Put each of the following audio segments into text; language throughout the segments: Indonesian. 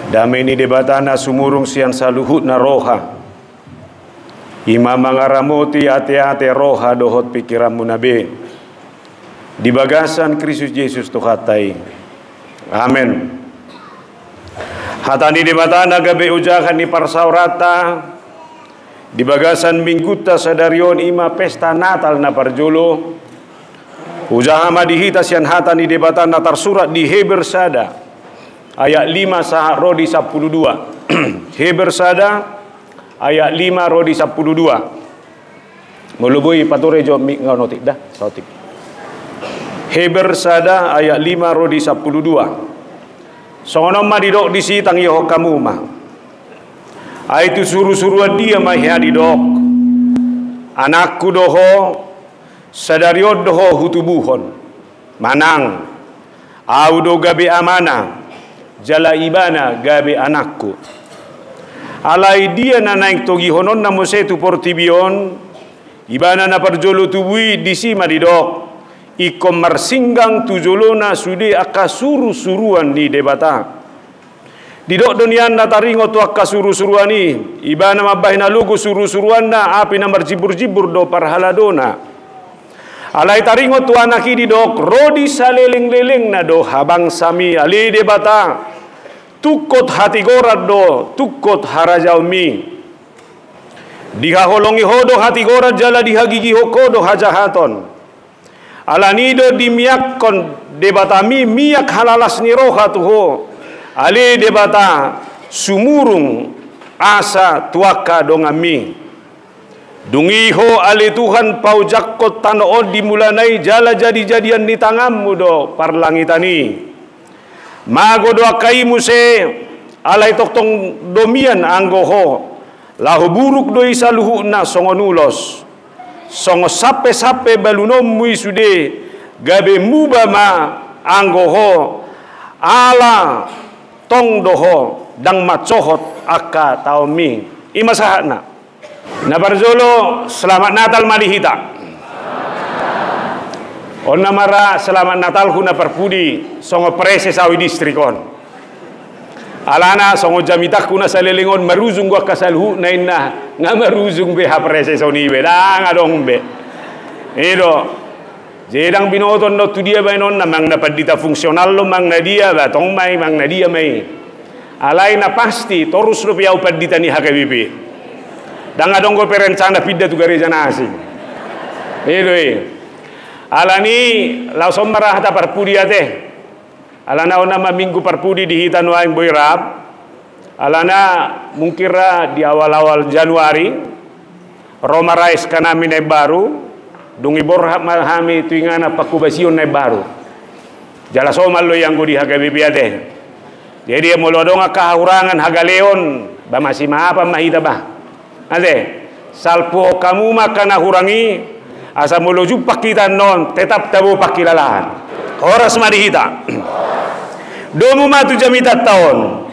Damai ni debatana sumurung sian saluhut na roha. Ima mangaramoti ate-ate roha dohot pikiranmu nabe. Di bagasan Kristus Yesus tuhatai. Amin. Hatani debatana gabe ujahan ni parsaurata. Di bagasan mingguta sadarion ima pesta Natal na parjolo. Ujaha madihita sian hatani debatana tersurat di Heber Sada. Ayat 5 sah rodi 12. Heber Sada ayat 5 rodi 12. Mulubui pature jo ngau notik dah sautik. Heber Sada ayat 5 rodi 12. Songono ma didok disi tang yo kamu ma. Aitu suruh-suruh dia mah ya didok. Anakku doho sadariod doho hutubuhon. Manang. Audo gabe amanah. Jala ibana gabe anakku. Alai dia na naik togi honon na mosetu portibion. Ibana na parjolo tubui disi madidok. Ikom marsinggang tujolona sude akasuru-suruan di debata. Didok donian na taringo tu akasuru-suruan ni. Ibana mabah na lugu suru-suruan na api na marjibur-jibur do parhaladona. Alai taringo tu anaki didok rodi saleleng-leleng na do habang sami ali debata. Tukot hati gorad do tukot harajau mi. Dihaholongi hodo hati gorad jala dihagigi hokodo hajahaton. Alanido dimiakkon debatami miak halalas ni roha tuho. Ali debata sumurung asa tuaka dongami. Dungiho ali Tuhan paujakkot tanood dimulanai jala jadi-jadian ni tangammu do parlangitani. Mago do akaimu se alai toktong domian anggoho. Lahu buruk do isaluhu na songonulos. Songo sape-sape balunom mui sude gabe mubama anggoho ala tong doho dang macohot aka taomi imasahana. Nabarzolo selamat Natal malihita. Onna mara selamat Natal huna perpudi songo prese sawi distrikon. Alana songo jamitak kuna salelingon maruzung gua kasalhu nainna ngamaruzung be ha prese soni be ngadong be. Edo jedang binoton no tu dia bainon namang dapat dita fungsional lo mang nadia ba tong mai mang nadia mai. Alai na pasti torus lo piau padita ni HKBP. Dan ngadong go perencana pidda tu gereja nasi. Edo alani langsung marah hata parpudi ate. Alana ona minggu parpudi di hitan waing boyrab. Alana mungkira di awal-awal Januari. Roma Rais kanami na baru. Dungi borhab mahami tuingana pakubasion na baru. Jala somal lo yang go di HKBP ate. Jadi molodonga kahurangan hagaleon ba masih maapa mahita ba. Ate salpo kamu makana hurangi asa mulu jumpa kita non tetap tabu pakilalahan. Horas marihita. Domu matu jamita tahun.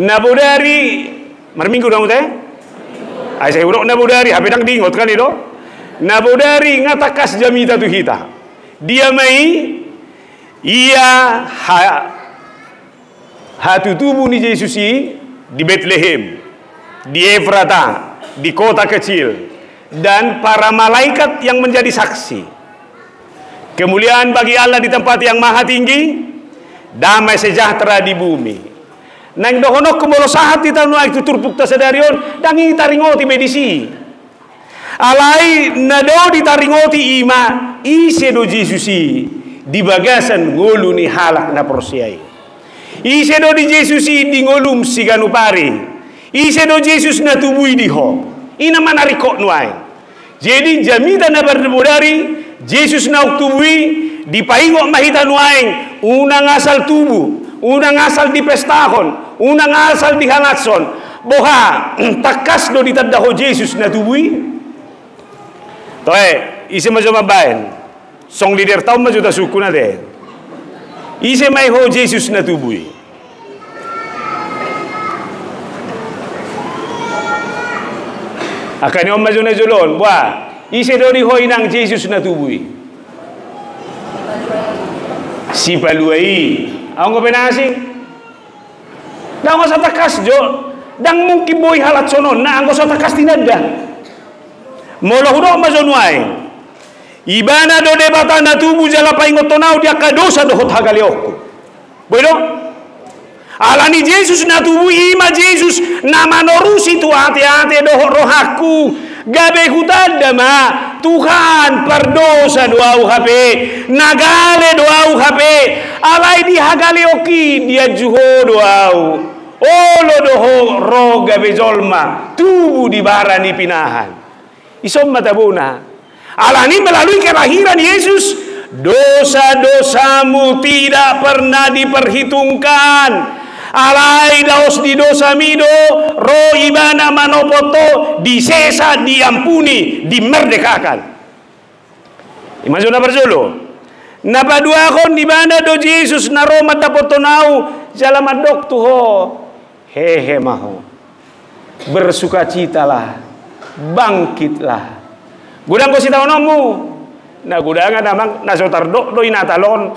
Nabudari marminggu dong teh. Ai saya urok nabudari habedang dingot kan itu. Nabudari ngatakas jamita tu hita. Dia mai ia hatu tubuh ni Yesusi di Bethlehem, di Efrata, di kota kecil. Dan para malaikat yang menjadi saksi. Kemuliaan bagi Allah di tempat yang maha tinggi, damai sejahtera di bumi. Nang dohonok kemolo sahat di tanah itu turpuk tasadarion dangi taringoti medisi. Alai nado di taringoti ima ise do Jesusi di bagasan ngolu ni halak na prosiai. Ise do di Jesusi di ngolum siganupari. Ise do Jesus na tubui diho. Ina manarikok nuai. Jadi jamita na berdemudari Yesus na uktubui dipaingok mahita nuaing unang asal tubuh, unang asal dipestahon, unang asal dihangatson. Boha takas do ditadaho Yesus na tubui. Toe isi majo mabaen. Song lider tahu majo ta suku na de. Isi mai ho Yesus na tubui. Akan yung majo na julon, wah, isi dori ho inang Jesus na tubui. Si paluai, ang ko penasi. Dah nggak usah takas jo, dang mungkin boy halat sonon, nah nggak usah takas tinada. Molo hudok mazonuai, ibana do debata na tubuh jala paingot tonau dia kadosa do hot hagaliokku. Boy do, alani Yesus na tubuh ima Yesus nama norusi tu hati-hati do rohaku. Gabe hutada ma Tuhan perdosa doa hape nagale doa hape alai di hagale oki dia juho doa olo doho ro gabe zolma tubuh di barani pinahan isom matabuna alani melalui kelahiran Yesus dosa-dosamu tidak pernah diperhitungkan. Alai daos di dosa mido ro ibana manopoto disesa diampuni dimerdekakan. Imagine na bersolo. Napadua kon di mana do Yesus na ro matapotonau jalamadok tuho hehe maho. Bersukacitalah, bangkitlah. Gudang ko si taonomu. Na gudangan namang nasotardok do inatalon.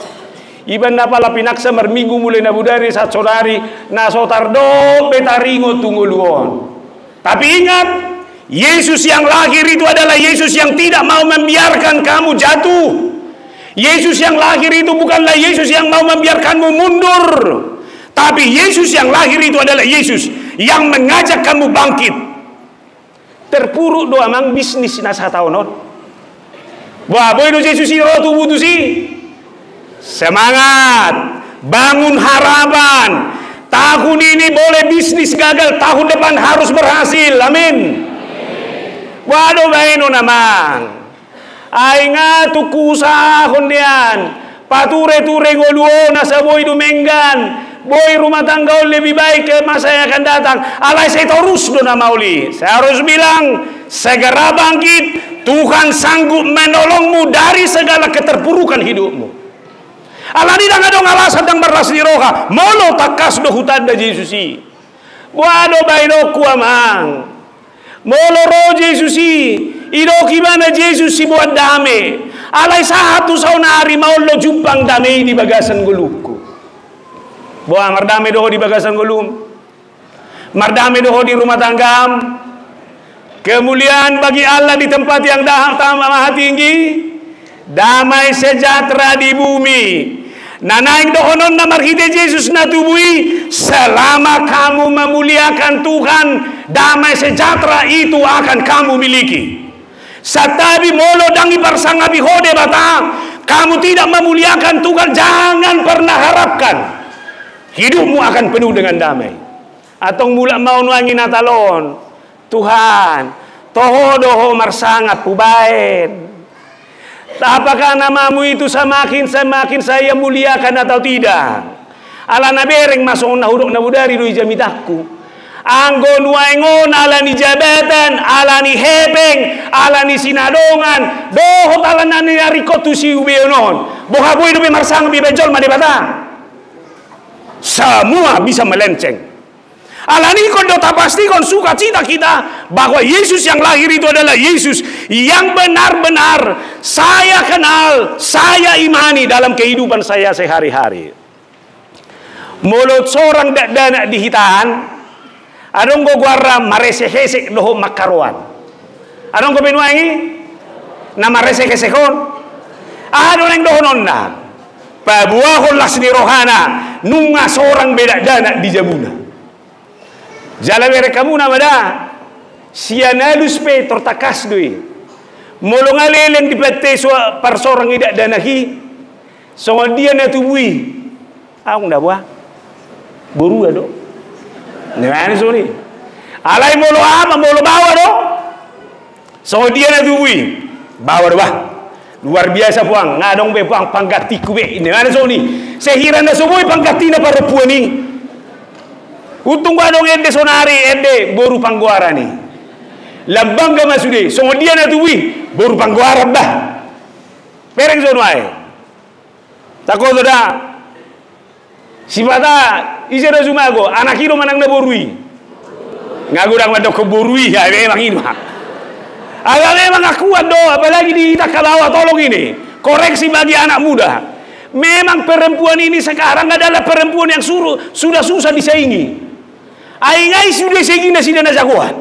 Iban na pala pinaksa marminggu mulai na budari saat saudari na sotardo betaringo tunguluon. Tapi ingat, Yesus yang lahir itu adalah Yesus yang tidak mau membiarkan kamu jatuh. Yesus yang lahir itu bukanlah Yesus yang mau membiarkanmu mundur. Tapi Yesus yang lahir itu adalah Yesus yang mengajak kamu bangkit. Terpuruk doa mang bisnis nasa taonon. Wah, boy do Yesus iro tubuh tu si. Semangat, bangun harapan. Tahun ini boleh bisnis gagal, tahun depan harus berhasil. Amin. Waduh baino namang. Ainga tuku usaha kondian. Pature-ture ngoluo nasa boy dumenggan. Boy rumah tangga lebih baik ke masa yang akan datang. Alai saya terus do nama uli. Saya harus bilang segera bangkit. Tuhan sanggup menolongmu dari segala keterpurukan hidupmu. Alani dang adong alasan dang berlas di roha molo takas do hutan da Yesusi wado baino kuamang molo ro Yesusi ido kibana Yesusi buat dame alai satu saunari maulo jumpang dame di bagasan gulukku buang mardame doho di bagasan gulum mardame doho di rumah tanggam kemuliaan bagi Allah di tempat yang maha tinggi damai sejahtera di bumi. Nanaing dohonon na marhite Yesus na tubui selama kamu memuliakan Tuhan damai sejahtera itu akan kamu miliki. Satabi molo dangi parsangabi hode bata kamu tidak memuliakan Tuhan jangan pernah harapkan hidupmu akan penuh dengan damai. Atong mula mau nuangi natalon Tuhan toho doho marsangat pubaen. Apakah namamu itu semakin saya muliakan atau tidak? Ala nabereng masuk nahudok nabudari do jamitakku. Anggo nuaingon ala ni jabatan, ala ni hebeng, ala ni sinadongan, dohot ala nani arikotu si ubeonon. Bohaboy do marsang bibejol madebata. Semua bisa melenceng. Alani kondo pasti kon sukacita kita bahwa Yesus yang lahir itu adalah Yesus yang benar-benar saya kenal, saya imani dalam kehidupan saya sehari-hari. Mulut seorang dana di hitaan, adong go guara marese-hesek doho makaruan. Adong go benuangi na marese-hesekon. Adong yang doho nonna. Pabuahon lasni rohana nunga seorang beda dana di jabuna. Jalan kamu nama dah sianalus pe tortakas doi molong aleleng di pete par sorang idak danahi songon dia na tubui aku ndak buah boru ado nemane soni alai molo ama molo bawa do songon dia na tubui bawa do bah luar biasa puang ngadong be puang panggatiku be nemane soni sehira na soboi panggatina para puani. Utung badong ende sonari ende boru pangguara ni. Lambang ga masude songo dia na tuwi boru pangguara bah. Pereng sonwai. Tako da sibata isero sumago anak hiro manang na borui. Ngagurang madok ko borui ya memang ini. Aga memang akuat do apalagi di Takalawa tolong ini. Koreksi bagi anak muda. Memang perempuan ini sekarang adalah perempuan yang sudah susah disaingi. Ai sudah segini sida na jagoan.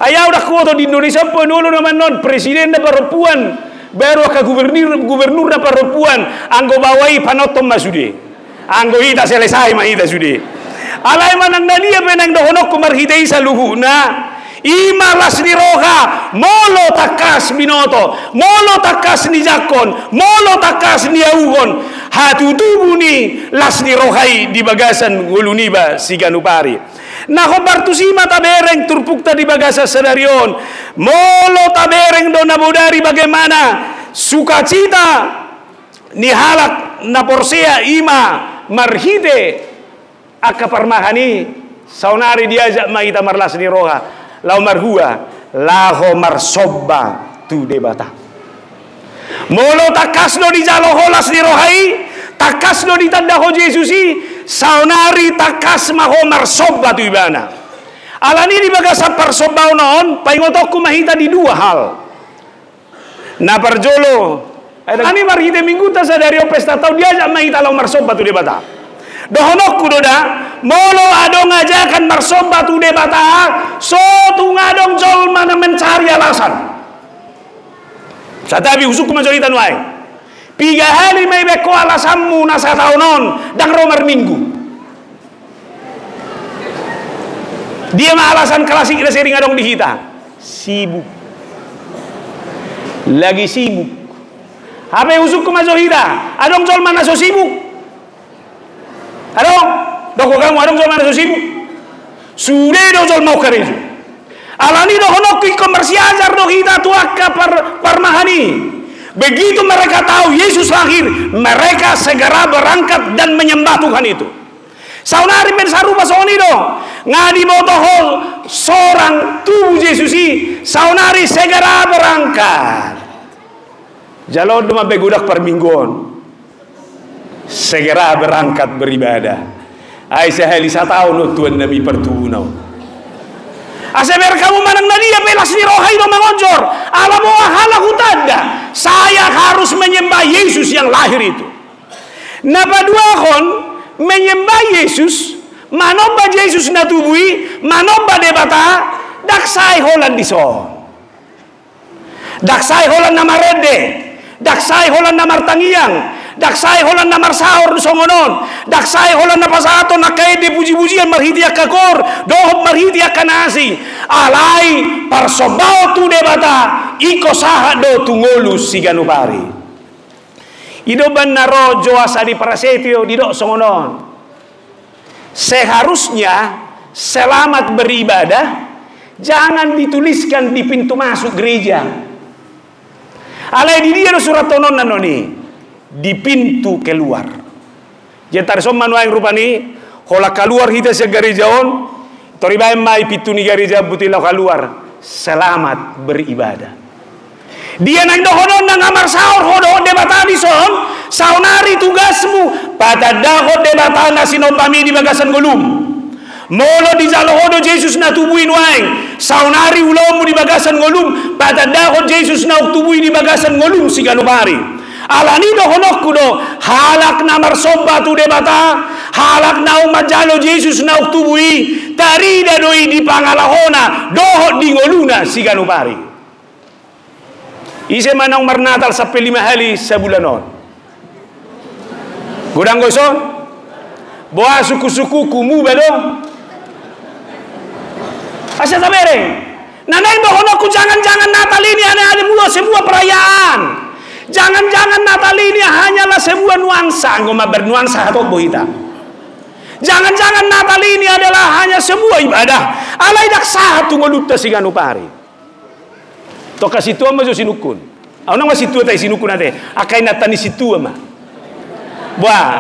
Ayaw dah kuoto di Indonesia penulo naman non presiden na perempuan baru ke gubernur na perempuan anggo bawai panotom masude. Anggo ita selesai mah ita sude. Alai manang nadia penang dohonok kumarhitei saluhuna. Ima lasni roha molo takas binoto molo takas ni jakon molo takas ni augon hatu tubuh ni lasni rohai di bagasan guluniba si ganupari nah hobar tu sima tabereng turpukta di bagasa sedarion molo tabereng do nabodari bagaimana sukacita ni halak na porsea ima marhite aka parmahani saunari diajak maita marlas ni roha lau marhua laho marsobba tu debata molo takasno di jalo holas di rohai takasno di tanda ho Jesusi saunari takas maho marsobba tu ibana alani di bagasa parsobba non paingotoku mahita di dua hal na parjolo ani marhite minggu ta sadari pesta tau diajak mahita lau marsobba tu debata dohonokku doda molo adong ajakan marsobba tu debata so tu ngadong jol mana mencari alasan satabi usuk majoritan wae piga hari may beko alasanmu nasa taunon dang romar minggu dia mah alasan klasik ila sering adong dihita sibuk lagi sibuk habe usuk majorita adong jol mana so sibuk adong doko kamu adong jol mana so sibuk sudah do jol mau kareju alani do honok e-commerce ajar do kita tuaka parmahani begitu mereka tahu Yesus lahir mereka segera berangkat dan menyembah Tuhan itu saunari men sarupa sonido ngadi botohol seorang tubuh Yesusi saunari segera berangkat jalod duma begudak permingguan segera berangkat beribadah. Aisyah Elisa tahun Tuhan Nabi pertunau. Aseber kamu manang nadia pelas ni rohai do mengonjor. Alamu halahu tanda. Saya harus menyembah Yesus yang lahir itu. Napa dua kon menyembah Yesus, manomba Yesus na tubui, manomba debata, daksai holan dison. Daksai holan namarede, daksai holan namartangiang. Daksai holan na marsaor songonon daksai holan na pasato nakaide puji-pujian marhitia kakor dohop marhitia kanasi alai parsobao tu debata iko saha do tungolus si ganupari idoban naro joasa di prasetyo didok songonon seharusnya selamat beribadah jangan dituliskan di pintu masuk gereja alai di dia surat tonon nanoni di pintu keluar. Jentar somman wae rupani hola keluar hita se gerejaon tori bae mai pintu ni gereja butila keluar selamat beribadah. Dia nang dohodon nang amar saur hodo debatani son saunari tugasmu pada dahod debatana sinopami di bagasan golum. Molo di jalohodo Yesus na tubuin wae saunari ulomu di bagasan golum pada dahod Yesus na tubuin di bagasan golum si ganupari. Alani do honokku do halak na marsobba tu debata halak na umajalo Yesus na uktubui tarida doi di pangalahona dohot di ngoluna si ganupari ise manang marnatal sampai 5 hari sebulanon gudang goson boa suku-suku kumu bedo asa tabere naneng do honokku jangan-jangan Natal ini ada sebuah perayaan. Jangan-jangan Natal ini hanyalah sebuah nuansa, ngoma bernuansa atau bohita. Jangan-jangan Natal ini adalah hanya sebuah ibadah. Alai dak satu ngeluta si ganupari. Toka situ ama jo sinukun. Aunang masih tua tai sinukun ate. Akai natani situ ama. Wah,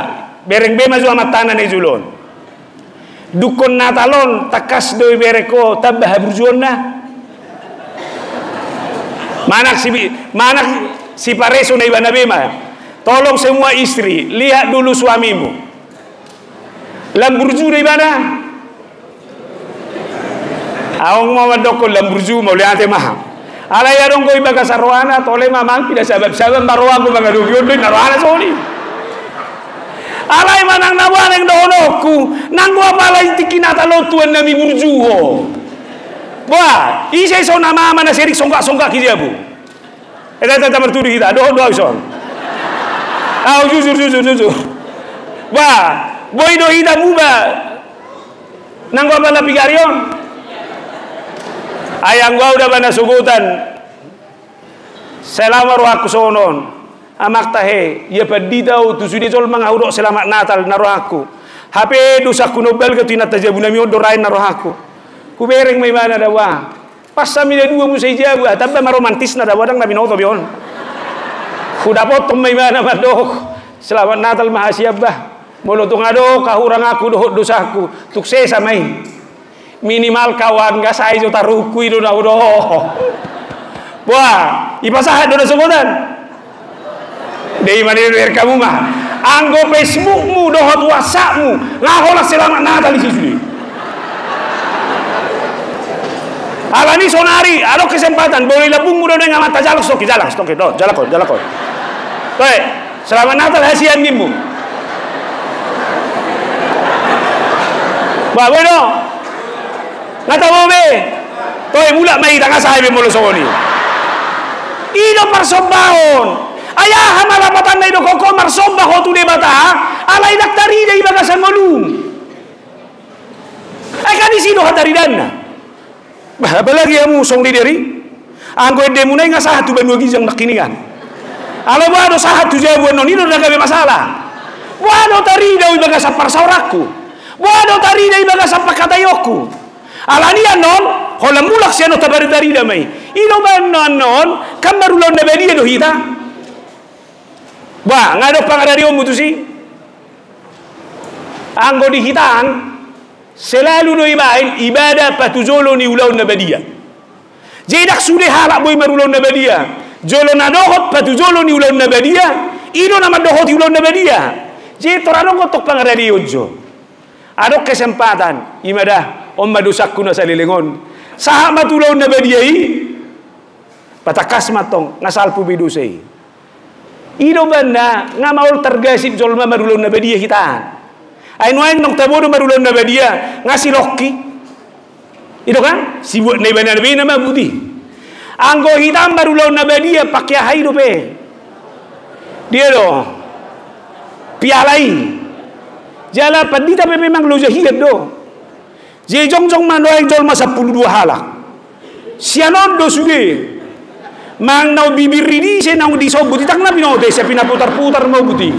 bereng be mazu amat tanan e julon. Dukun Natalon takas doi bereko tabah burjona. Manak si pareso na iba na bema, tolong semua istri lihat dulu suamimu lamburju na iba na awang mga dokol lamburju mo lihat mah alay adong ko iba kasarwana tole mamang pida sabab maruang ko mga dugyon doy naruana soli alay manang nawaneng doonokku nang pala tikinata lo tuan nami burjuho. Wah, isai so nama mana serik songgak kiji abu. Eta mertudi kita, doh son. Jujur. Wah, boy do hita buba. Nang gua bala pigarion. Ayang gua udah bana sugutan. Selama roh aku sonon. Amak tahe, ya padidau tu sudi sol mangahudok selamat Natal naruh aku. HP dosa ku nobel ke tina tajabuna mi odorain naruh aku. Ku bereng mai mana dawa. Pas sami dua musai jabu, tapi romantis na dawa dang nabi noto bion. Ku dapat mai mana madok. Selamat Natal mahasiabah. Molo tu ngado kahurang aku dosaku. Tuk sesa mai. Minimal kawan ga sai jo taruku ido na udo. Wah, ipasahat do sebutan. Dei mani kamu mah. Anggo Facebookmu dohot WhatsAppmu. Ngahola selamat Natal di sini. Alani sonari, ada kesempatan boleh labung mudah dengan mata jalak stok jalak. Baik, selamat Natal hasian nimu. Ba bueno. Ngata mo be. Toy mula mai tanga sahibi mo soni. Ido persombahon. Ayah malapatan na ido koko marsombaho tu debata. Alay daktari day bagasan molum. Ay kani sino hatari danna. Bah apalagi amu song di diri. Anggo ende munay nga sahat tu banwa gizang nakiningan. Alo ba do sahat tu jabuan non ido nagabe masalah. Wado tari daw bagasan parsauraku. Wado tari day bagasan pakatayoku. Alania non hola mulak siya no tabari damay. Ino ba non kamarulon na bedia do hita. Ba ngado pangarario mutusi. Anggo di hitaan selalu do ibadah patujolo ni ulaun nabadia. Jedak sudah halak boy marulon nabadia. Jolo na dohot patujolo ni ulaun nabadia. Ino nama dohot ulaun nabadia. Je torano kotok pangarario jo. Adok kesempatan imadah omma dosakku na salilingon. Saha matulaun nabadia patakas matong ngasal pubidusay. Ido banda ngamaul tergasip jolma marulon nabadia kita. Ainu aing nong tabodo marulon nabadia ngasih loki. Ido kan? Si buat nei bana nabi nama budi. Anggo hitam marulon nabadia pakai haido pe. Dia do. Pialai. Jala padita pe memang lo jahiyat do. Je jongjong manoy jolma 12 halak. Sianon do suge. Mang nau bibir ini saya nau disobut tak nabi nau desa pina putar mau buti.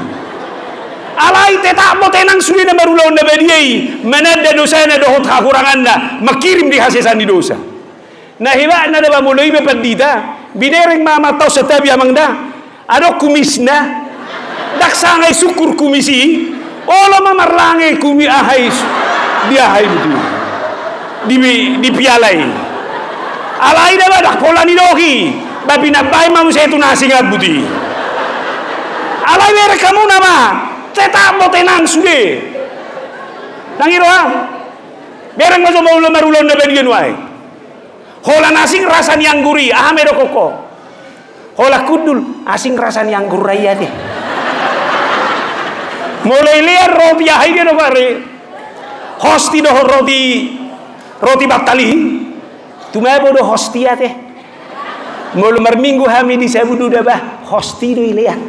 Alai tetak mo tenang sudah na marulaw na badiyay manada dosa na dohot hakurangan na makirim di hasesan di dosa. Nahiwa na ba muloy be pandita binereng mama tau sa tabi amang da. Ano kumis na daksangay sukur kumisi olo mamarlangay kumi ahay diahay buti. Di pialay. Alai na ba dakpola ni dohi. Babi nabay mamu saya itu nasi nggak budi. Alai mere kamu nama, tetap mau tenang sudah. Nangiro ah, bereng masuk mau marulon na bagian wae. Hola asing rasan yang gurih, ah mero koko. Hola kudul, asing rasan yang gurih ya deh. Mulai liar roti ahai dia bare. Hosti doh roti batali. Tumai bodoh hosti ya deh. Mulu minggu hami di sabudu dabah hosti do ilian.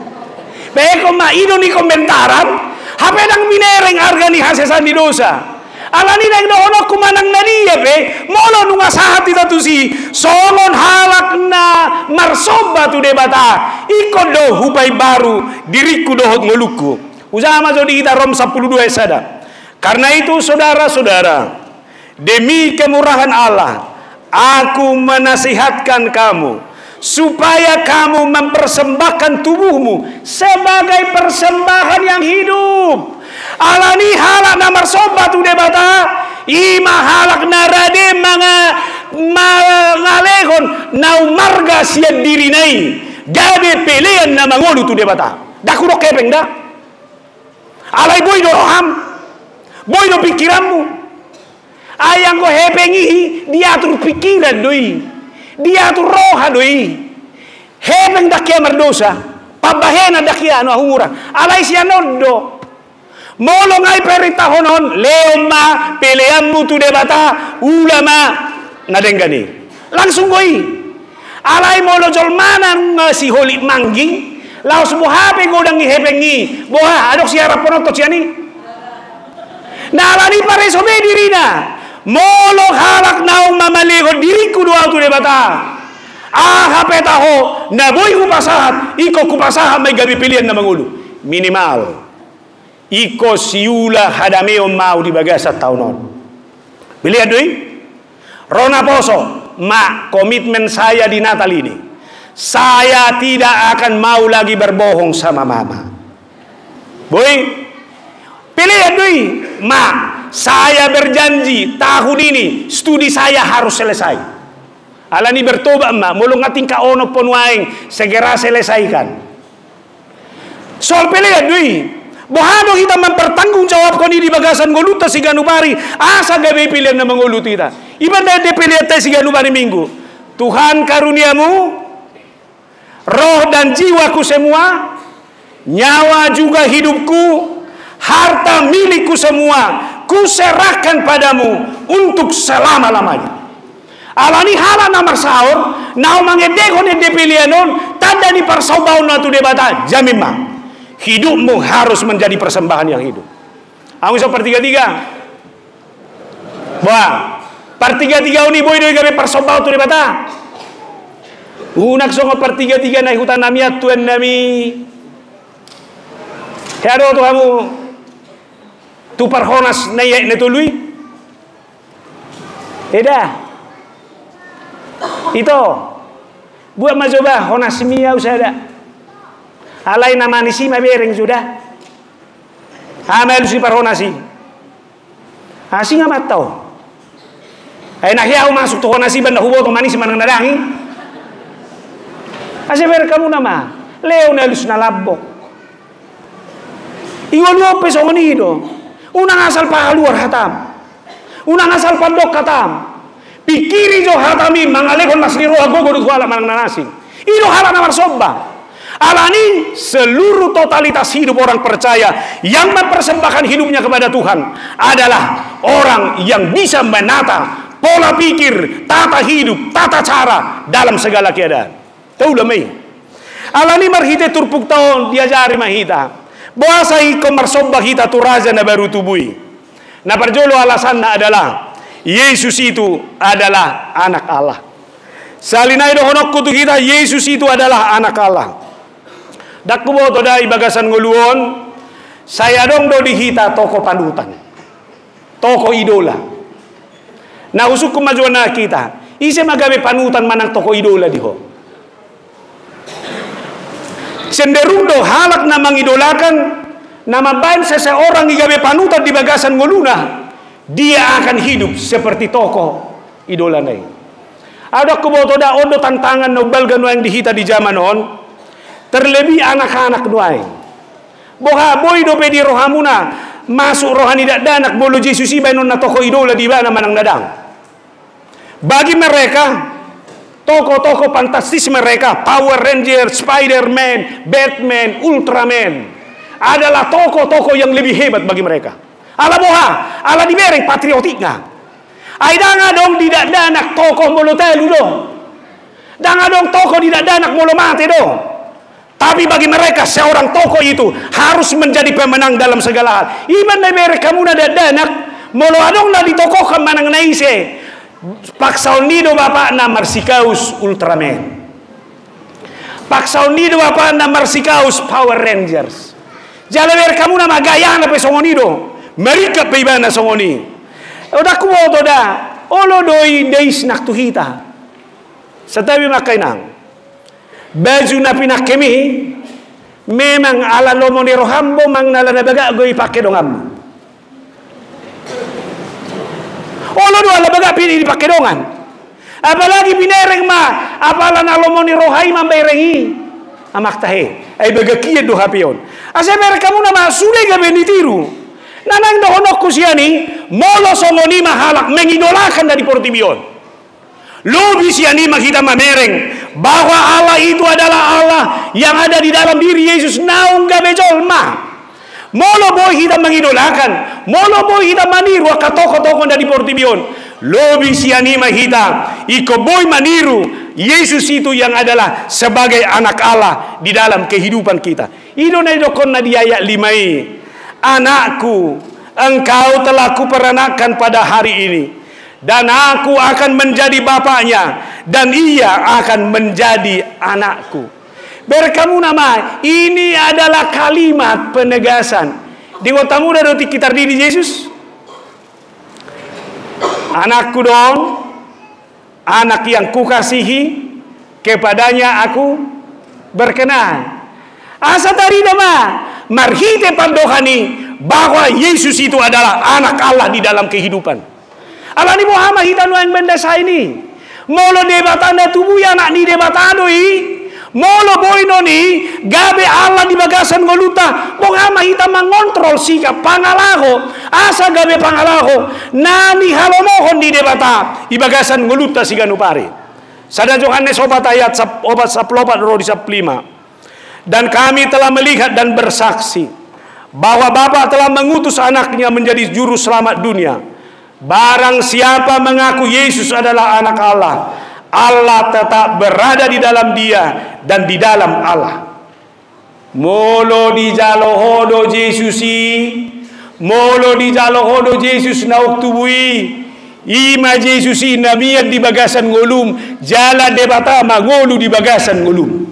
Beko ma ido ni komentaran hapedang minereng harga ni hasesan di dosa. Alani nang dono kumanang na dia be molo nunga sahat itu si solon halak na marsoba tu debata ikon do hubai baru diriku dohot ngoluku. Usama jodi kita rom 12 sada. Karena itu saudara-saudara, demi kemurahan Allah aku menasihatkan kamu supaya kamu mempersembahkan tubuhmu sebagai persembahan yang hidup. Alani halak namar sobat tu debata ima halak narade mangalehon nau marga siad diri nai gabe pelean na mangolu tu debata dakurok kepeng dah alai boy do roham boy do pikiranmu ayang ko hepengi diatur pikiran doi diatur roha doi hepeng dakia merdosa pabahena dakia anu ahura alai sia nondo Molo ngai perintah honon leoma peleammu tu debata ulama ngadenggani. Langsung goi. Alai molo jol mana ngasi holik manggi, laos boha pe godangi hepengi. Boha adok siara ponotot siani. Nalani pare sobe dirina. Molo halak naung mamaligo diriku doa tu debata. Ah petaho na boy kupasahat, iko kupasahat may gabi pilihan na mangulu. Minimal. Iko siula hadameo mau di bagasat taunon. Bilihan dui. Rona poso, ma komitmen saya di Natal ini. Saya tidak akan mau lagi berbohong sama mama. Boy, pilihan dui. Ma, saya berjanji tahun ini studi saya harus selesai. Alani bertobat ma, mulung ngating ka ono ponuaing segera selesaikan. Soal pilihan dui. Bohano kita mempertanggungjawabkan ini di bagasan ngoluta si ganubari asa gabe pilihan na mengulut kita. Iban na de pilihan te si ganubari minggu. Tuhan karuniamu, roh dan jiwaku semua, nyawa juga hidupku, harta milikku semua, kuserahkan padamu untuk selama-lamanya. Alani hala namar sahur, nau mangedekon de pilihanon, tanda di parsaubau natu debata jamimah. Hidupmu harus menjadi persembahan yang hidup. Aku so pertiga-tiga. Wah, pertiga-tiga ini boy dari persombau tu debata. Unak songo pertiga-tiga naik hutan namiat tuan nami. Kado tu kamu tu perhonas naik netului. Eda. Itu buat macoba honas mia usada. Alai nama nisi mabereng sudah. Amel si parhonasi. Asi ngamat tau. Ay nahiyaw masuk to honasi banda hubo to manis manang nadangi. Asi ber kamu nama. Leo nelus na labbok. Iwan Lopez onido. Unang asal pahaluar hatam. Unang asal pandok katam. Pikiri jo hatami mangalekon masliru agogo dut wala manang nanasi. Ino hala namar sobba. Alani seluruh totalitas hidup orang percaya yang mempersembahkan hidupnya kepada Tuhan adalah orang yang bisa menata pola pikir, tata hidup, tata cara dalam segala keadaan. Tahu lemai. Alani marhite turpuk tahun diajari mahita. Bahasai komarsobah kita tu raja na baru tubui. Na perjolo alasanna adalah Yesus itu adalah anak Allah. Salinai dohonokku tu kita Yesus itu adalah anak Allah. Dakku boto dai bagasan nguluon, saya dong do dihita toko panutan, toko idola. Na usuk kemajuan na kita, isi magabe panutan manang toko idola diho. Cenderung do halak na mangidolakan, nama bain seseorang igabe panutan di bagasan nguluna, dia akan hidup seperti toko idola nai. Ada kuboto da ondo tantangan no balgan yang dihita di zaman on. Terlebih anak-anak doai. Boha boy do pedi rohamuna masuk rohani danak bolu Yesus iba non na toko idola di bana manang dadang. Bagi mereka toko-toko fantastis mereka Power Ranger, Spider-Man, Batman, Ultraman adalah toko-toko yang lebih hebat bagi mereka. Ala boha, ala dibereng patriotiknya. Aidanga dong tidak danak toko molo telu dong. Danga dong toko tidak danak molo mate dong. Tapi bagi mereka seorang tokoh itu harus menjadi pemenang dalam segala hal. Iban na mereka muna dadanak molo adong na ditokohkan manang naise. Paksaon nido bapak na Marsikaus Ultraman. Paksaon nido bapak na Marsikaus Power Rangers. Jala mereka muna magayana pe songonido. Mereka pe ibana songoni. Oda kuboto da olo doi deis naktuhita. Setabi makainang. Baju na pinakemi memang ala lomo ni rohambo mang nalanabaga goy pake dongammu. Olo do ala baga pini dipake dongan. Apalagi binereng ma apala na lomo ni rohai mamberengi amak tahe ay baga kiye do hapion. Ase mereka muna ma sude gabe nitiru. Nanang dohonok kusiani molo songoni mahalak mengidolakan dari Portibion. Lubi siani makita mamereng bahwa Allah itu adalah Allah yang ada di dalam diri Yesus naung gabe jolma. Molo boy kita mengidolakan, molo boy kita maniru ka toko-toko dari Portibion. Lobi sianima kita, iko boy maniru Yesus itu yang adalah sebagai anak Allah di dalam kehidupan kita. Ino na idokon na di ayat 5. Anakku, engkau telah kuperanakan pada hari ini, dan aku akan menjadi bapaknya, dan ia akan menjadi anakku. Berkamu nama, ini adalah kalimat penegasan. Di kota muda doti kita diri Yesus. Anakku dong, anak yang kukasihi, kepadanya aku berkenan. Asa tadi nama, marhite pandohani bahwa Yesus itu adalah anak Allah di dalam kehidupan. Alani Muhammad hitanu yang mendasai ini. Molo debatanda tubuh anak ni debatadoi. Molo boino ni gabe Allah di bagasan ngoluta. Muhammad hita mengontrol sikap pangalaho. Asa gabe pangalaho. Nani halomohon di debata di bagasan ngoluta siganu pare. Sada Yohanes 4 ayat 4 ro di 5. Dan kami telah melihat dan bersaksi bahwa Bapa telah mengutus anaknya menjadi juru selamat dunia. Barang siapa mengaku Yesus adalah anak Allah, Allah tetap berada di dalam dia dan di dalam Allah. Molo di jalohodo Yesusi, molo di jalohodo Yesus na uktubui. Ima Yesusi namiat di bagasan ngolum, jala debata mangolu di bagasan ngolum.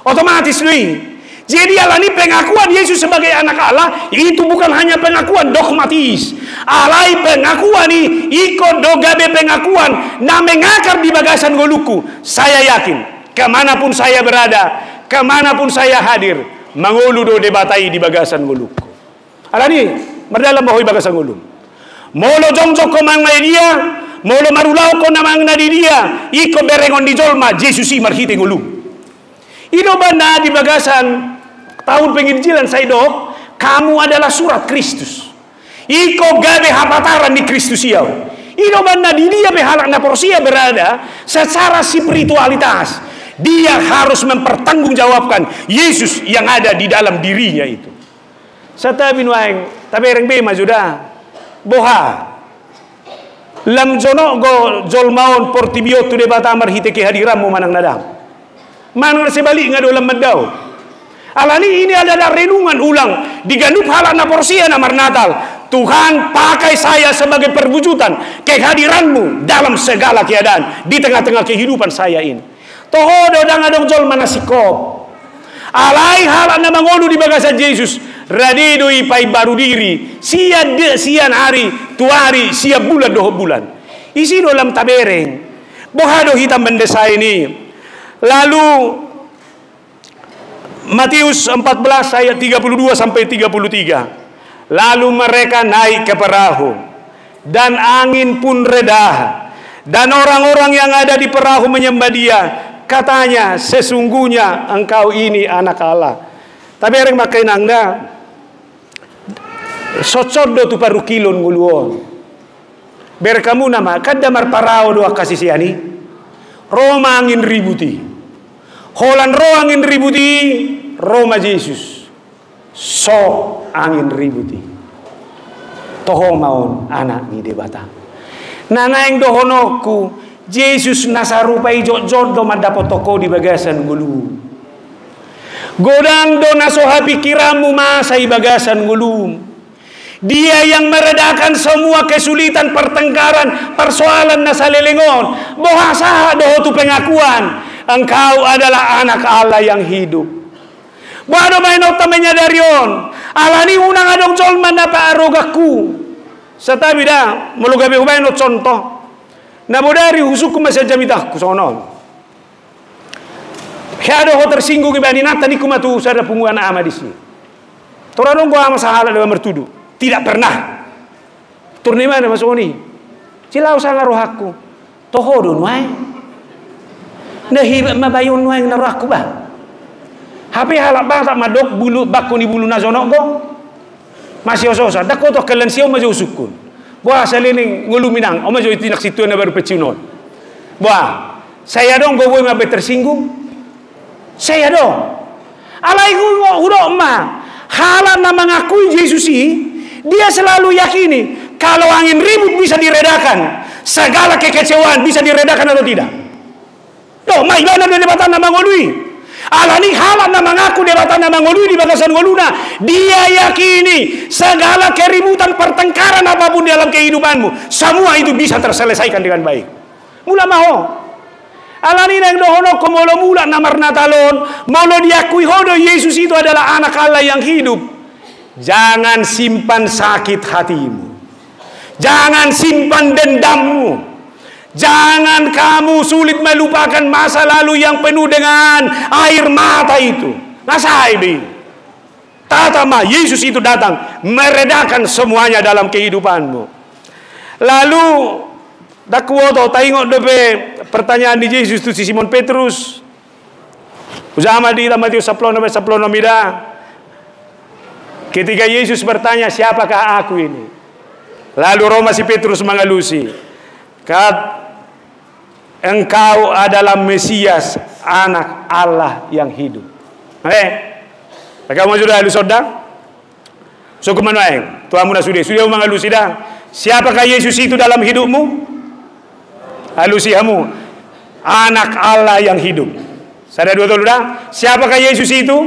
Otomatis nih. Jadi alani pengakuan Yesus sebagai anak Allah itu bukan hanya pengakuan dogmatis. Alai pengakuan ini ikut dogabe pengakuan na mengakar di bagasan goluku. Saya yakin kemanapun saya berada, kemanapun saya hadir, mangolu do debatai di bagasan goluku. Alani merdalam bahoi bagasan golum. Molo jongjok ko mang dia, molo marulau ko namang na di dia, iko berengon di jolma Yesus i marhite golum. Ino banda di bagasan tahun penginjilan saya dok, kamu adalah surat Kristus. Iko gabe hapataran di Kristus yau. Ino banda di dia behalak na porsia berada secara spiritualitas. Dia harus mempertanggungjawabkan Yesus yang ada di dalam dirinya itu. Sata binuang tabereng be majuda. Boha. Lam jono go jolmaon Portibio tu debata marhite kehadiranmu manang nadam. Manang sebalik ngado lam medau. Alani ini adalah renungan ulang diganup halak na porsia namar Natal. Tuhan pakai saya sebagai perwujudan kehadiranmu dalam segala keadaan di tengah-tengah kehidupan saya ini. Tohodo dangadong jol manasikop. Alai halak na mangolu di bagasan Yesus. Radido ipai baru diri. Sian hari, tuari, siap bulan doh bulan. Isi dalam tabereng. Bohado hitam mendesa ini. Lalu Matius 14 ayat 32 sampai 33. Lalu mereka naik ke perahu dan angin pun reda dan orang-orang yang ada di perahu menyembah dia. Katanya, sesungguhnya engkau ini anak Allah. Tapi orang makai nangda socodo tu paru kilon nguluon. Berkamu nama kadamar parao doa kasih siani. Roma angin ributi. Holan ro angin ributi. Roma Yesus. So angin ributi. Toho maon anak ni debata. Nana yang dohonoku. Yesus nasarupai jodoh mandapot toko di bagasan gulu. Godang do nasoha pikiranmu masa i bagasan gulu. Dia yang meredakan semua kesulitan pertengkaran persoalan nasalelengon. Bohasa doho tu pengakuan engkau adalah anak Allah yang hidup. Bohado mainok tamanya darion. Alani unang adong colman napa arogaku. Setabi dah melugabe ubaino contoh. Nabodari husuku masih jamitah kusonon. Kado ho tersinggung ibani nata niku matu sada punguan ama di sini. Torano gua ama sahala dalam mertudu. Tidak pernah. Turni mana masuk ni? Cilau sangat rohaku. Tohodon wae. Nahi mabayun wae narohaku bah. Hape halak bang tak madok bulu bakku ni bulu nazono go. Masih ososa. Dako to kalian siau maju usukun. Wah, saliling nguluminang. Oma jo itinak situ na baru peciunon. Wah, saya dong goboy mabe tersinggung. Saya dong. Alai udo ma. Halan na mengakui Yesus dia selalu yakini kalau angin ribut bisa diredakan, segala kekecewaan bisa diredakan atau tidak. Doh, mai bana debatan na mangolui. Alani halan na mengaku debatan na mangolui di bagasan goluna. Dia yakini segala keributan pertengkaran apapun dalam kehidupanmu, semua itu bisa terselesaikan dengan baik. Mula maho. Alani nang dohono ko molo mula namar natalon, molo diakui hodo Yesus itu adalah anak Allah yang hidup. Jangan simpan sakit hatimu. Jangan simpan dendammu. Jangan kamu sulit melupakan masa lalu yang penuh dengan air mata itu. Nasaibi. Tatama Yesus itu datang meredakan semuanya dalam kehidupanmu. Lalu dakwoto tengok dobe pertanyaan di Yesus itu si Simon Petrus. Usama di Matius 10 mida. Ketika Yesus bertanya, siapakah aku ini? Lalu Roma si Petrus mengalusi, engkau adalah Mesias, anak Allah yang hidup. Kamu sudah halus soda? Suku manueng, tuamu sudah mengalusi dah. Siapakah Yesus itu dalam hidupmu? Halusi kamu, anak Allah yang hidup. Sadar dua tolu dah. Siapakah Yesus itu?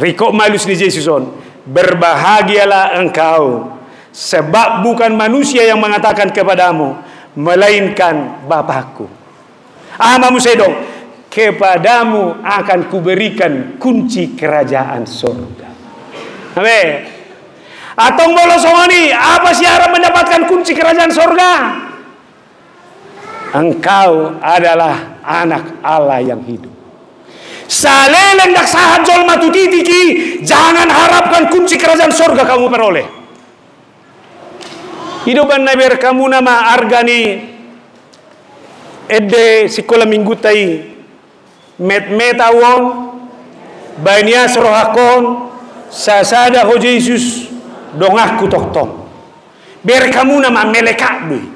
Riko malus di Yesus on. Berbahagialah engkau, sebab bukan manusia yang mengatakan kepadamu, melainkan Bapakku. Amamu sedong, kepadamu akan kuberikan kunci kerajaan surga. Amin. Atong bolosongoni, apa syarat mendapatkan kunci kerajaan surga? Engkau adalah anak Allah yang hidup. Saleleng dak sahat jol matutitiki, jangan harapkan kunci kerajaan surga kamu peroleh. Hidupan nabi kamu nama argani edde sekolah minggu tai metawon bania sorohakon sasada ho Yesus dongahku toktong ber kamu nama melekak dui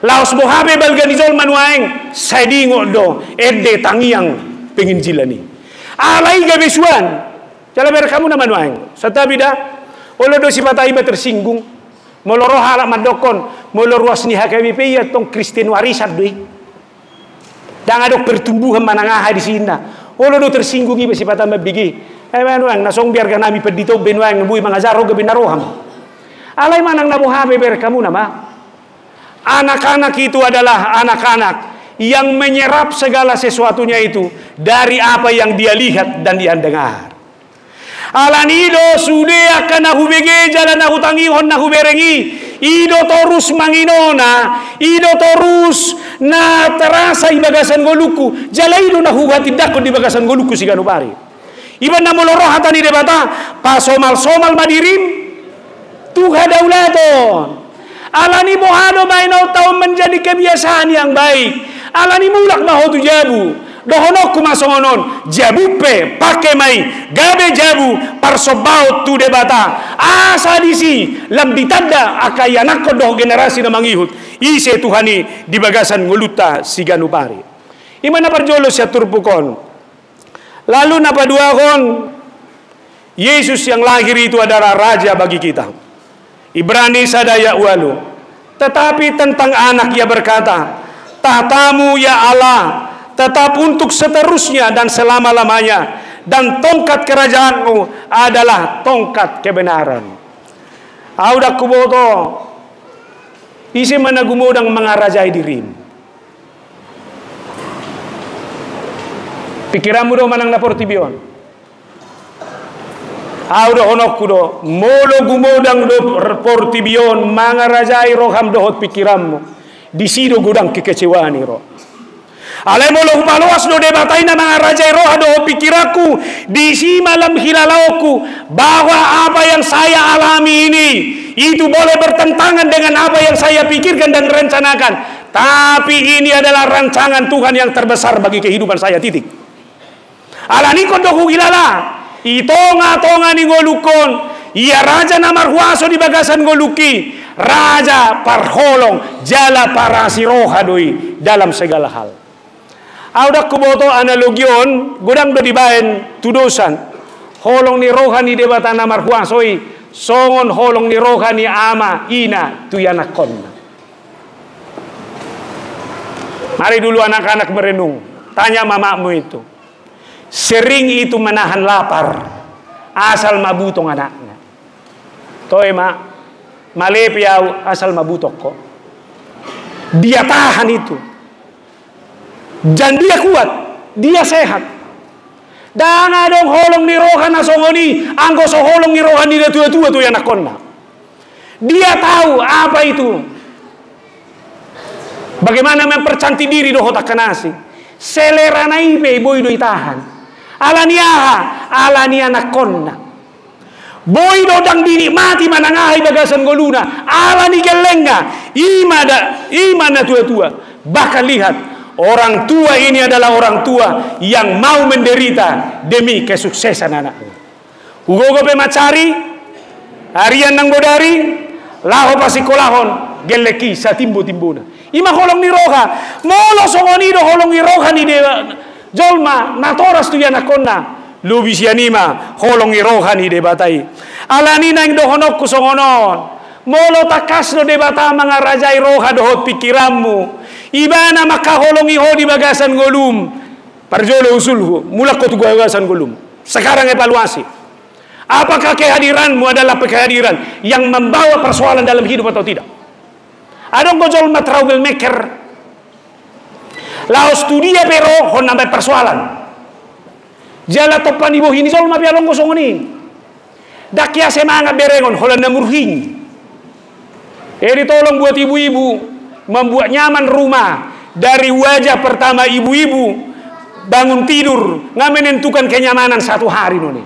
laos bohabe balganizol manuaeng sadingo do edde tangiang pengen jilani alai gabesuan jala ber kamu nama manuaeng satabida olo do sipatai ba tersinggung moloro halak madokon molor ruas ni HKBP ya tong Kristen warisan dui dan ada pertumbuhan manangah di sini olo do tersinggung iba sipatan mabigi manuang nasong biar nami pedito benuang bui mangazaro ga binaroham alai manang nabuhabe ber kamu nama anak-anak itu adalah anak-anak yang menyerap segala sesuatunya itu dari apa yang dia lihat dan dia dengar. Alanido sude akan nahu bege jalan nahu tangi hon nahu berengi ido torus manginona ido torus na terasa ibagasan goluku jalaido nahu hati dakon di bagasan goluku si ganubari iban namoloroh hatani debata pasomal madirim tuha daulaton alani bohado mainau tahu menjadi kebiasaan yang baik. Alani mulak maho tu jabu dohonok kumasongonon jabu pe pakai mai gabe jabu parsobaut tu debata asa disi lam ditanda akayanak doh generasi na mangihut ise tuhani di bagasan nguluta si ganupari imana parjolo sia turpukon lalu napaduakon Yesus yang lahir itu adalah raja bagi kita. Ibrani sadaya walu tetapi tentang anak ia berkata, tahtamu ya Allah tetap untuk seterusnya dan selama-lamanya, dan tongkat kerajaanmu adalah tongkat kebenaran. Audak kuboto isi managumodang mga rajay dirim. Pikiranmu do manang na portibion. Auda honok kudo molo gumodang do portibion mga rajay roham dohot pikiranmu. Di sido gudang kekecewaan iro. Alai molo humaluas do debatain na mga rajay roha do pikiraku di si malam hilalauku bahwa apa yang saya alami ini itu boleh bertentangan dengan apa yang saya pikirkan dan rencanakan, tapi ini adalah rancangan Tuhan yang terbesar bagi kehidupan saya, titik. Alani kondo hilala itonga ni ngolukon ia raja namarhuaso di bagasan ngoluki raja parholong jala para siroha doi dalam segala hal. Audak kuboto analogion gudang do dibaen tudosan holong ni rohani debata na marhuasoi songon holong ni rohani ama ina tuyanakon. Mari dulu anak-anak merenung, tanya mamamu itu, sering itu menahan lapar asal mabutong anaknya. Toh mak malepiau asal mabutok kok. Dia tahan itu. Dan dia kuat, dia sehat. Dan adong holong ni rohana songoni, anggo so holong ni rohani dia tua-tua tu yang nakonna. Dia tahu apa itu. Bagaimana mempercantik diri do hotak kanasi. Selera naipe boy do itahan. Alania nakonna. Boy do dang dinikmati manangahi bagasan goluna. Alani gelenga. Imana tua-tua. Bahkan lihat, orang tua ini adalah orang tua yang mau menderita demi kesuksesan anaknya. Ugogo pe macari, harian nang bodari, laho pasikolahon, geleki sa timbo-timbona. Ima holong ni roha, molo songoni do holong ni roha ni dewa. Jolma natoras tu yanakonna, lubi sianima holong ni roha ni debatai. Alani nang do honok kusongonon. Molo takas do debata mga rajai roha dohot pikiranmu. Ibana makaholongi ho di bagasan golum. Parjolo usulhu, mulak ko tu bagasan golum. Sekarang evaluasi. Apakah kehadiranmu adalah kehadiran yang membawa persoalan dalam hidup atau tidak? Adong gojol trouble maker. Lao studia pero hon nambah persoalan. Jala topan ibu ini sol mabialong kosong ini. Dakia semangat berengon holan namurhing. Tolong buat ibu-ibu membuat nyaman rumah dari wajah pertama ibu-ibu bangun tidur nggak menentukan kenyamanan satu hari noni.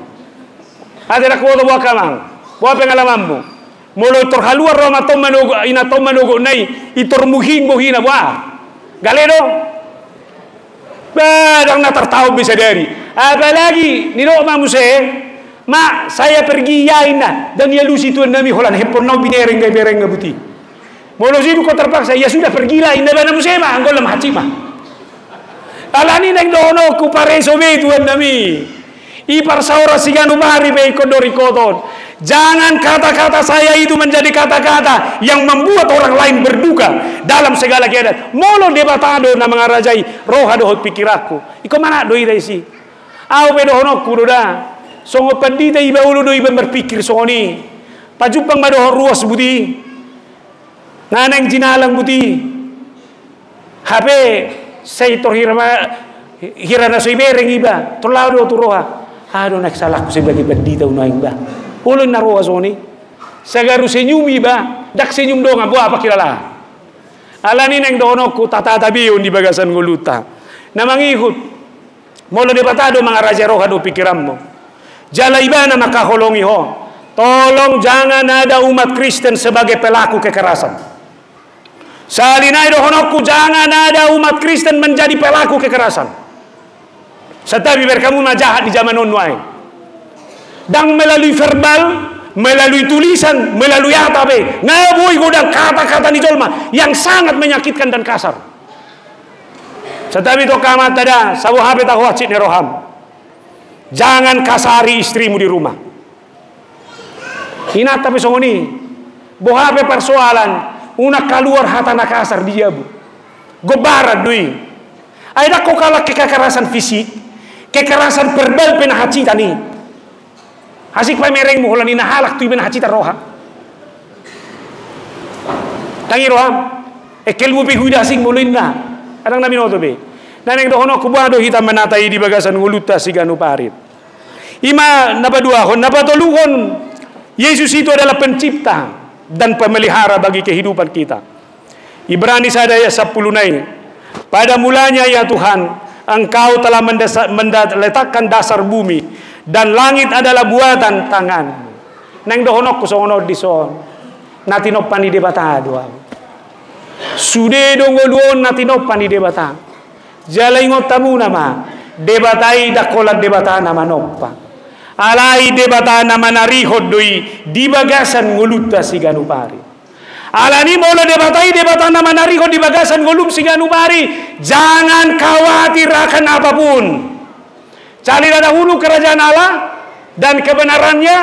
Ada kuota buat kamang, buat pengalamanmu. Mulai terhaluar roma tomanogo ina tomanogo nai itor muhin bohina buah. Galedo, badang na tertahu bisa dari. Apalagi nino mamuse, mak saya pergi yaina dan ya lusi tuan nami holan hepon no binereng bereng buti. Molo sidu kau terpaksa, ya sudah pergilah indah bana musema anggolam hacima. Alani neng dono ku pareso be tuan nami. Ipar saura siganu bari be kodori koton. Jangan kata-kata saya itu menjadi kata-kata yang membuat orang lain berduka dalam segala keadaan. Molo debatado na mengarajai roha dohot pikiraku. Iko mana doi resi. Au be dono ku doda. Songo pandita iba ulu doi berpikir songoni. Pajupang madoh ruas budi. Naneng jinalang buti HP saya hirana so ibereng iba tolado turoha aduh nak salah ku sebagai bandita unaing ba ulun naroa soni sagaru senyum iba dak senyum dong abu apa kirala alani neng dono ku tata tabiun di bagasan guluta namangihut molo debatado mga raja roha do pikiranmu jala ibana makaholongi ho tolong jangan ada umat Kristen sebagai pelaku kekerasan. Salinai dohonokku jangan ada umat Kristen menjadi pelaku kekerasan. Setapi berkamu jahat di zaman online. Dan melalui verbal, melalui tulisan, melalui atabe, ngabui godang kata-kata di jolma yang sangat menyakitkan dan kasar. Setapi to kamat tada sabu habe tahu wacit neroham. Jangan kasari istrimu di rumah. Ina tapi songoni, bohabe persoalan. Una keluar hatana kasar dia bu. Gobarat dui. Aida kok kalah kekerasan fisik, kekerasan verbal pena hacita nih. Hasik pamereng mu holan ina halak tu ben hacita roha. Tangi roha. Ekel mu pe huida sing mulinna. Adang nabi noto be. Naneng dohono kubado hitam menatai di bagasan nguluta siganu parit. Ima napadua hon napatoluhon. Yesus itu adalah pencipta dan pemelihara bagi kehidupan kita. Ibrani sadaya 10 nai. Pada mulanya ya Tuhan, Engkau telah meletakkan dasar bumi dan langit adalah buatan tangan. Neng dohonok kusongono dison. Natinopan di debata doa. Sude dongoluon natinopan di debata. Jalaingot tamu nama debatai dakolat debata nama noppa. Alai debata nama narihod doi di bagasan nguluta siganu pari. Alani mula debatai debata nama narihod di bagasan ngulum siganu pari. Jangan khawatir akan apapun. Cari dahulu kerajaan Allah, dan kebenarannya,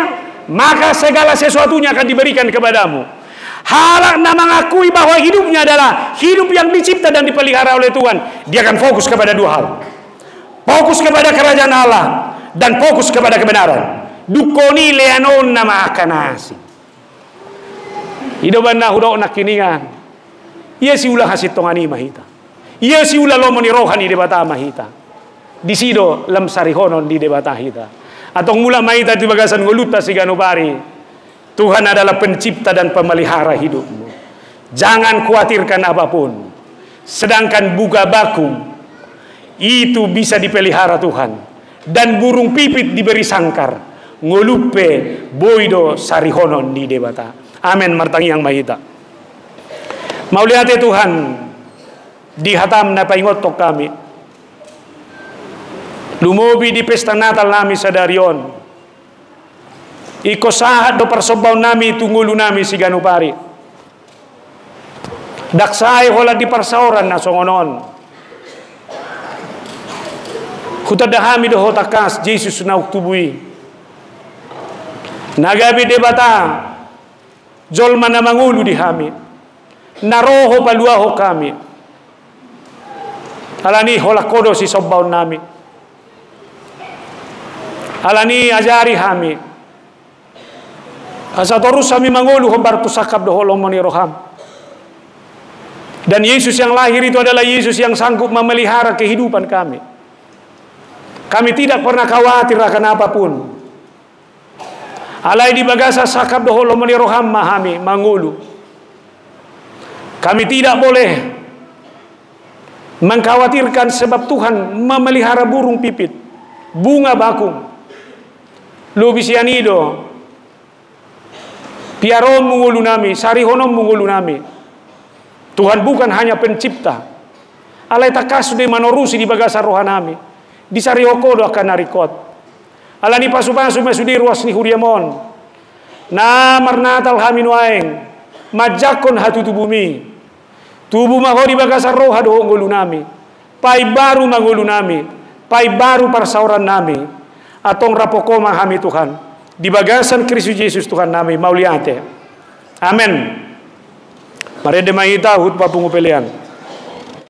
maka segala sesuatunya akan diberikan kepadamu. Halak mengakui bahwa hidupnya adalah hidup yang dicipta dan dipelihara oleh Tuhan, dia akan fokus kepada dua hal. Fokus kepada kerajaan Allah dan fokus kepada kebenaran. Dukoni leanon nama akanasi. Hidupan na hudok nak kiningan. Ia si ulah hasit tongani mahita. Ia si ulah lomoni rohani debata mahita. Di sido lam sarihonon di debata hita. Atong mula mahita di bagasan nguluta si ganubari. Tuhan adalah pencipta dan pemelihara hidupmu. Jangan khawatirkan apapun. Sedangkan buka bakum itu bisa dipelihara Tuhan. Dan burung pipit diberi sangkar. Ngolupe boido sarihonon di debata. Amin martangi yang mahita. Mau lihat ya Tuhan. Dihatam na paingotok kami. Lumubi di pesta Natal nami sadarion. Iko sahat do persobaw nami tungulu nami si ganupari. Daksay hola di parsauran na songonon. Hutadahami do hotakas Jesus na uktubui. Nagabi debata jolma na mangulu di hami. Naroho paluaho kami. Alani hola kodo si sobaw nami. Alani ajari hami. Asa terus kami mangulu hombar tu sakap do holong moni roham. Dan Yesus yang lahir itu adalah Yesus yang sanggup memelihara kehidupan kami. Kami tidak pernah khawatir akan apapun. Alai di bagasa sakap do holong moni roham mahami mangulu. Kami tidak boleh mengkhawatirkan sebab Tuhan memelihara burung pipit, bunga bakung, lubisianido. Piaron mengulu nami, sarihonom mengulu nami. Tuhan bukan hanya pencipta. Alai takas de manorusi di bagasa rohanami. Di sariokodo akan narikot. Alani pasu-pasu masudi ruas ni huriamon. Na marnatal hamin waeng. Majakon hatu tubumi. Tubuh maho di bagasa roha do ngulu nami. Pai baru mangulu nami. Pai baru parsauran nami. Atong rapokoma hami Tuhan. Di bagasan Kristus Yesus Tuhan nami mauliate. Amin. Mari demahita hut papungupelian.